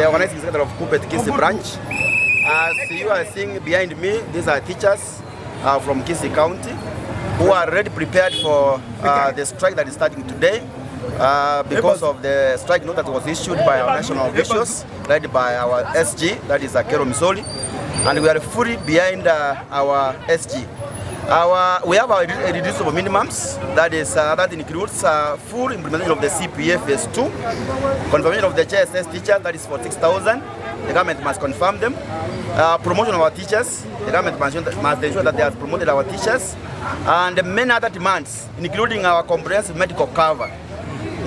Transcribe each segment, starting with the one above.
the organizing secretary of Kisii branch. As you are seeing behind me, these are teachers from Kisii County who are already prepared for the strike that is starting today because of the strike note that was issued by our national officials, led by our SG, that is Akero Misoli, and we are fully behind our SG. We have our reducible minimums, that includes full implementation of the CPA phase 2, confirmation of the JSS teachers, that is for 6,000. The government must confirm them. Promotion of our teachers, the government must ensure that they have promoted our teachers, and many other demands, including our comprehensive medical cover.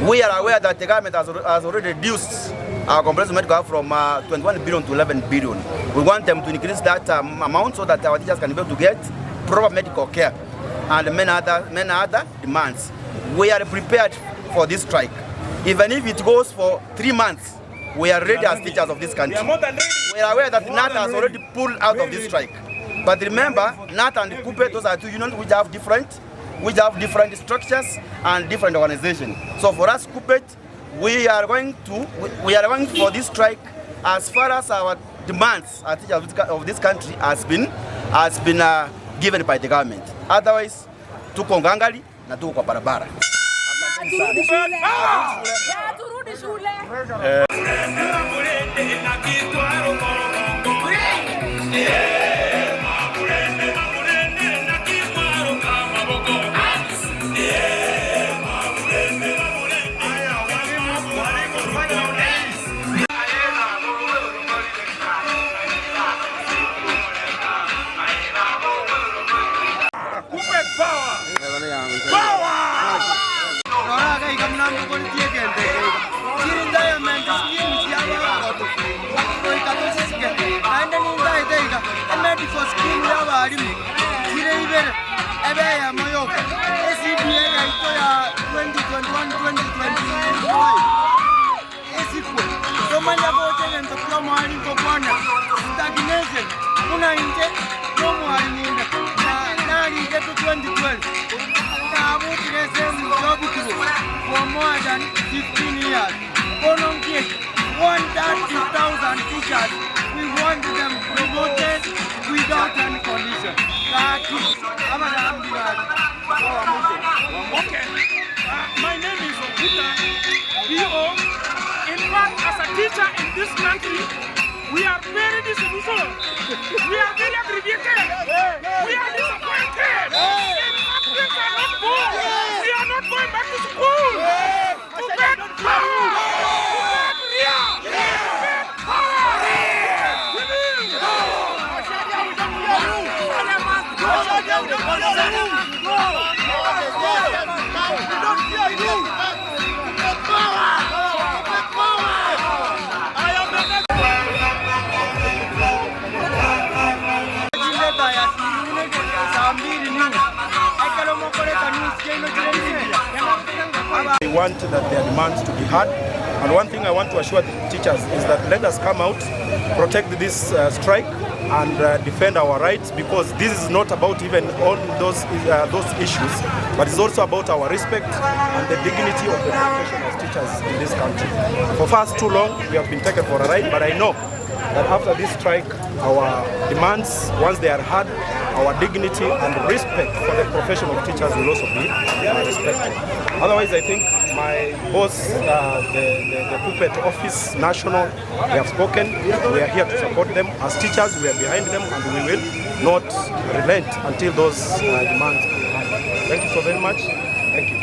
We are aware that the government has already reduced our comprehensive medical cover from 21 billion to 11 billion. We want them to increase that amount so that our teachers can be able to get proper medical care and many other demands. We are prepared for this strike. Even if it goes for 3 months, we are ready as teachers of this country. We are aware that NAT has already pulled out of this strike. But remember, NAT and KUPPET, those are two unions which have different structures and different organizations. So for us, KUPPET, we are going for this strike as far as our demands as teachers of this country has been given by the government. Otherwise, tuko ngangali na tuko kwa barabara. For more than 15 years. 130,000 teachers. We want them promoted without any condition. Okay. My name is Okuta B.O. In fact, as a teacher in this country, we are very disillusioned. We are very aggravated. We are disappointed. In fact, things are not good. We are not going back to school. To get power. To get power. They want that their demands to be heard, and one thing I want to assure the teachers is that let us come out, protect this strike, and defend our rights, because this is not about even all those issues, but it's also about our respect and the dignity of the profession of teachers in this country. For far too long, we have been taken for a ride, but I know that after this strike, our demands, once they are heard, our dignity and respect for the profession of teachers will also be respected. Otherwise, I think my boss, the KUPPET office national, they have spoken. We are here to support them. As teachers, we are behind them, and we will not relent until those demands are heard. Thank you so very much. Thank you.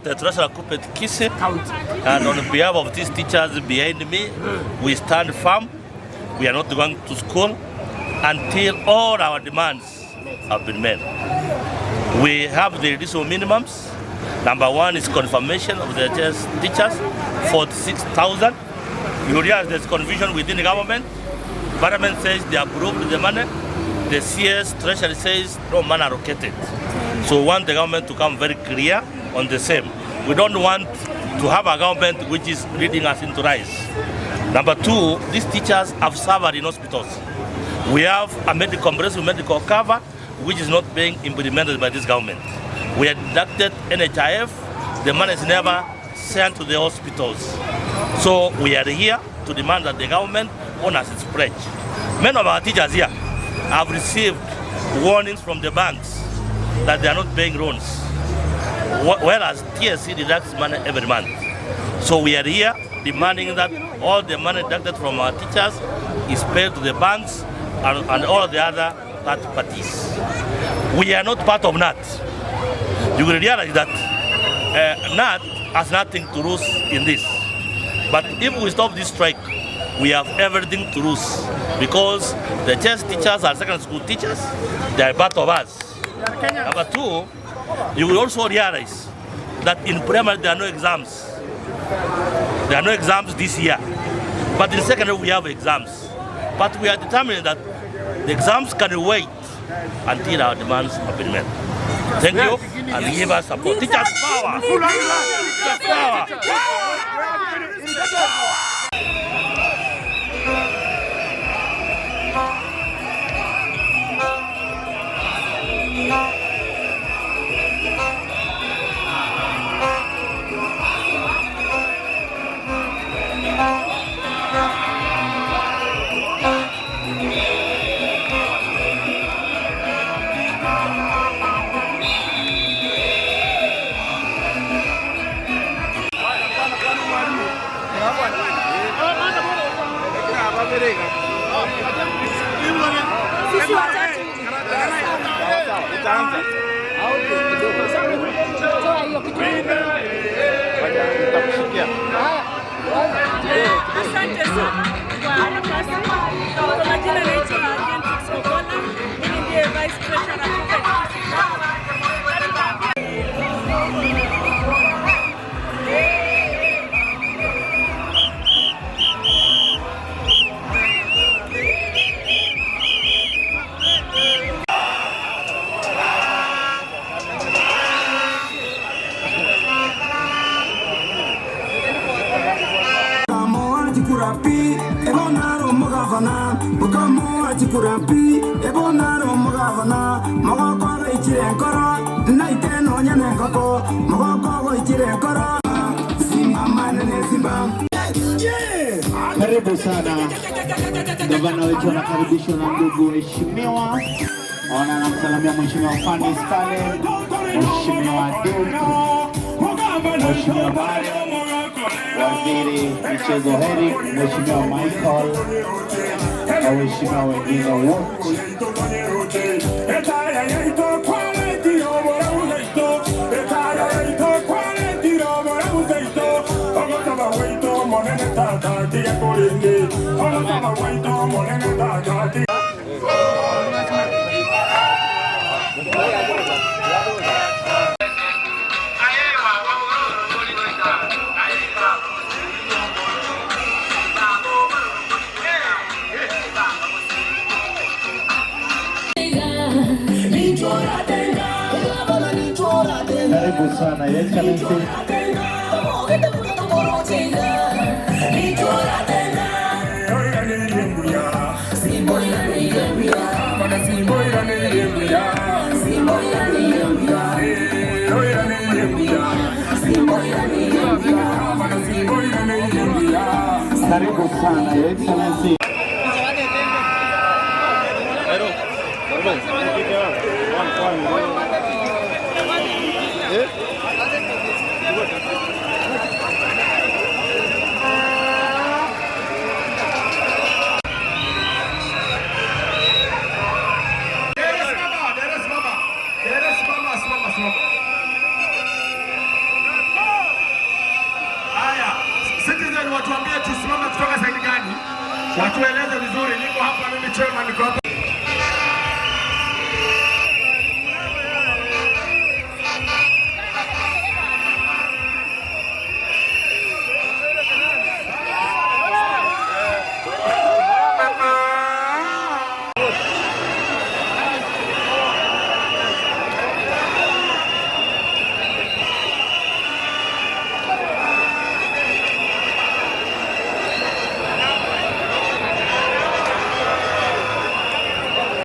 The Treasurer Group at Kisii, and on behalf of these teachers behind me, we stand firm. We are not going to school until all our demands have been met. We have the reducible minimums. Number one is confirmation of the teachers, 46,000. You realize there's confusion within the government. Parliament says they approved the money. The CS Treasury says no money allocated. So we want the government to come very clear on the same. We don't want to have a government which is leading us into rise. Number two, these teachers have suffered in hospitals. We have a comprehensive medical cover which is not being implemented by this government. We had deducted NHIF, the money is never sent to the hospitals. So we are here to demand that the government honors its pledge. Many of our teachers here have received warnings from the banks that they are not paying loans, whereas TSC deducts money every month. So we are here demanding that all the money deducted from our teachers is paid to the banks and all the other third parties. We are not part of NAT. You will realize that NAT has nothing to lose in this. But if we stop this strike, we have everything to lose, because the chess teachers are secondary school teachers. They are part of us. Number two, you will also realize that in primary there are no exams. There are no exams this year. But in secondary we have exams. But we are determined that the exams can wait until our demands have been met. Thank you, and give us support. Teachers power! Teachers power! Asante sana kwa nafasi. Kwa majina naitwa Agent Sokola, mimi ndiye Vice Treasurer hapa Kisii. Kurapi, ebonaro magavana, bukamo kurapi, ebonaro magavana, magako ichirenkora, naite no nyanekako, magako ichirenkora, simba manene simba. Karibu sana gavana wetu, anakaribishwa na ndugu waheshimiwa, anamsalamia mheshimiwa Fanis pale, mheshimiwa Duke, mheshimiwa Mario, waziri michezo Heri, mheshimiwa Michael na waheshimiwa wengine wote. Karibu sana, Your Excellency. Karibu sana, Your Excellency. Eh?